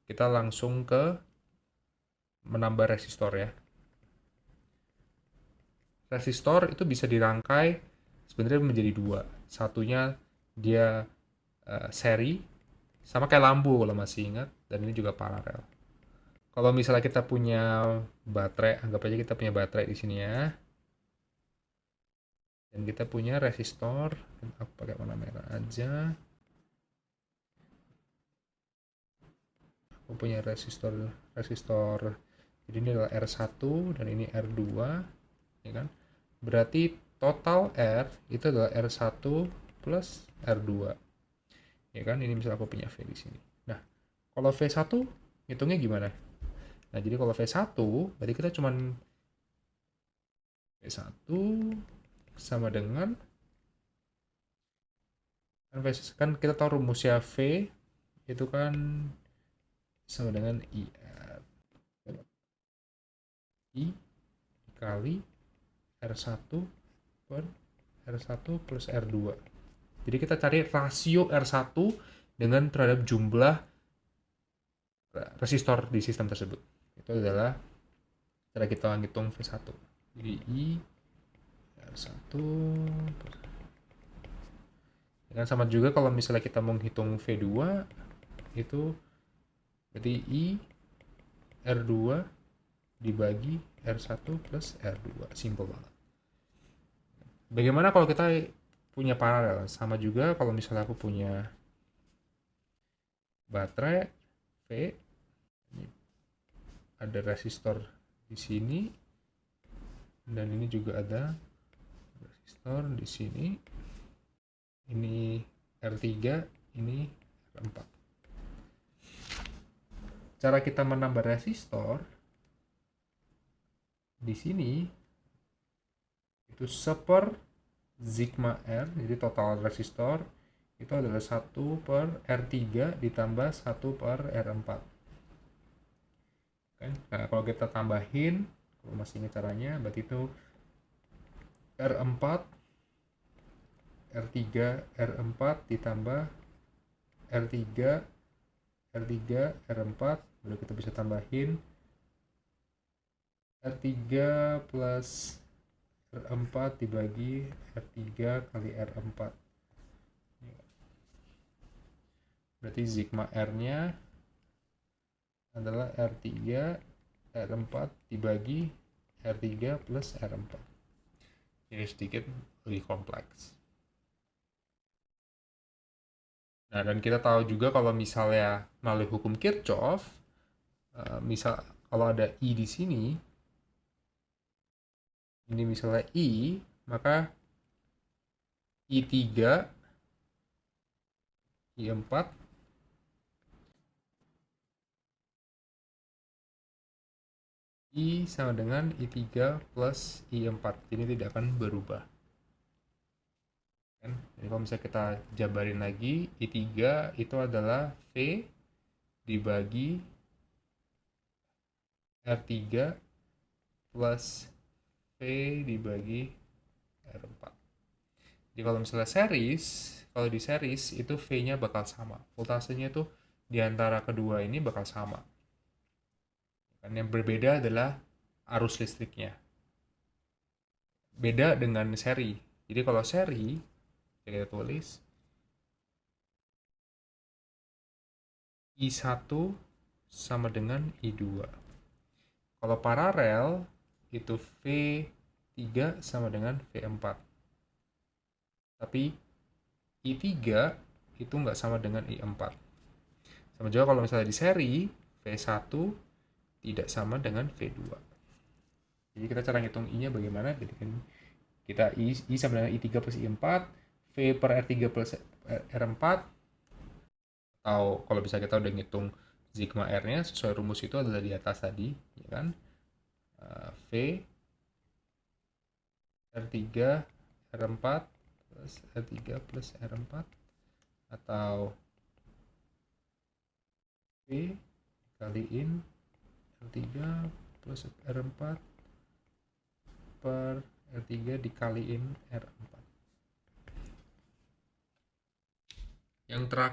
kita langsung ke menambah resistor ya. Resistor itu bisa dirangkai sebenarnya menjadi dua. Satunya dia seri, sama kayak lampu kalau masih ingat, dan ini juga paralel. Kalau misalnya kita punya baterai, anggap aja kita punya baterai di sini ya, dan kita punya resistor, aku pakai warna merah aja. Aku punya resistor resistor jadi ini adalah R1 dan ini R2 ya kan, berarti total R itu adalah R1 plus R2 ya kan. Ini misalnya aku punya V di sini. Nah, kalau V1 hitungnya gimana? Nah, jadi kalau V1 berarti kita cuman V1 sama dengan kan kita tahu rumusnya V itu kan sama dengan IR I dikali R1 per R1 plus R2. Jadi kita cari rasio R1 dengan terhadap jumlah resistor di sistem tersebut. Itu adalah cara kita ngitung V1. Jadi I R1 dengan sama juga kalau misalnya kita mau menghitung V2 itu berarti I R2 dibagi R1 plus R2. Simple banget. Bagaimana kalau kita punya paralel? Sama juga kalau misalnya aku punya baterai V, ini ada resistor di sini, dan ini juga ada resistor di sini. Ini R3, ini R4. Cara kita menambah resistor di sini itu seper sigma R, jadi total resistor itu adalah 1 per R3 ditambah 1 per R4. Nah, kalau kita tambahin, kalau masih ingat caranya, berarti itu R4, R3, R4 ditambah R3, R3, R4, baru kita bisa tambahin R3 plus R4 dibagi R3 kali R4. Berarti sigma R-nya adalah R3 R4 dibagi R3 plus R4. Ini sedikit lebih kompleks. Nah, dan kita tahu juga kalau misalnya melalui hukum Kirchhoff, misal kalau ada I di sini, ini misalnya I, maka I3, I4, I sama dengan I3 plus I4. Jadi tidak akan berubah. Kan? Jadi kalau misalnya kita jabarin lagi, I3 itu adalah V dibagi R3 plus V dibagi R4. Jadi kalau misalnya kalau di series itu V-nya bakal sama. Voltasenya itu di antara kedua ini bakal sama. Dan yang berbeda adalah arus listriknya. Beda dengan seri. Jadi kalau seri, kita tulis I1 sama dengan I2. Kalau paralel, itu V3 sama dengan V4. Tapi I3 itu nggak sama dengan I4. Sama juga kalau misalnya di seri, V1 tidak sama dengan V2. Jadi kita cara ngitung I-nya bagaimana? Jadi kan kita I sama dengan I3 plus I4, V per R3 plus R4, atau kalau bisa kita udah ngitung sigma R-nya sesuai rumus itu adalah di atas tadi, ya kan? V R3 R4 plus R3 plus R4 atau V kaliin R3 plus R4 per R3 dikaliin R4. Yang terakhir